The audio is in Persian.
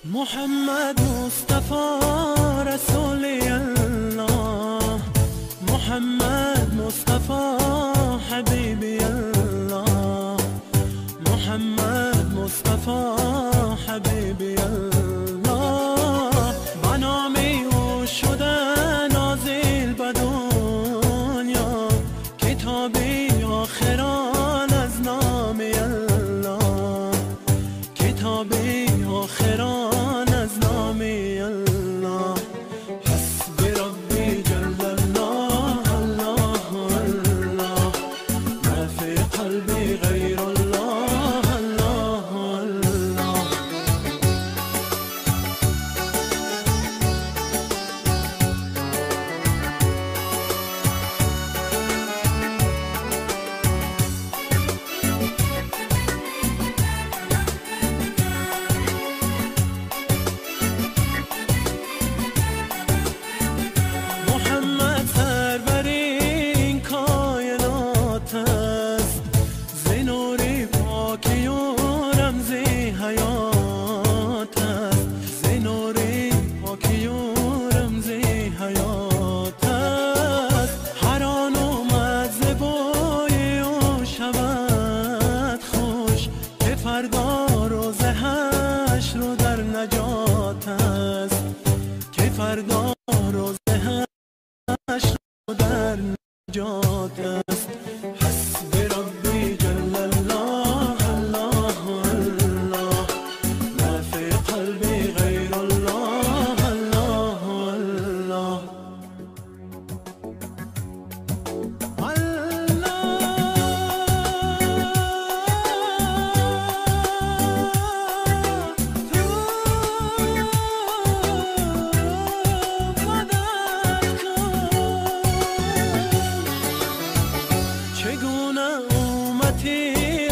محمد مصطفى رسول الله، محمد مصطفى حبيبي الله، محمد مصطفى حبیبی الله. با نامی او شده نازل به دنیا، کتابی آخران از نام الله، کتابی آخران از نام الله. حسبی ربی جل الله، الله الله، ما فی قلبی غیر الله، الله الله. محمد سرورین کائنات است، ز نور پاکی و رمزی حیات است، ز نور پاکی و رمزی حیات است. هر آن اومد ز بوی او شود خوش، که فردا روز حشر رو در نجات است، که فردا روز حشر رو در نجات است. حسبی ربی جل الله، الله الله، ما فی قلبی غیر الله، الله الله. چگونه اومدی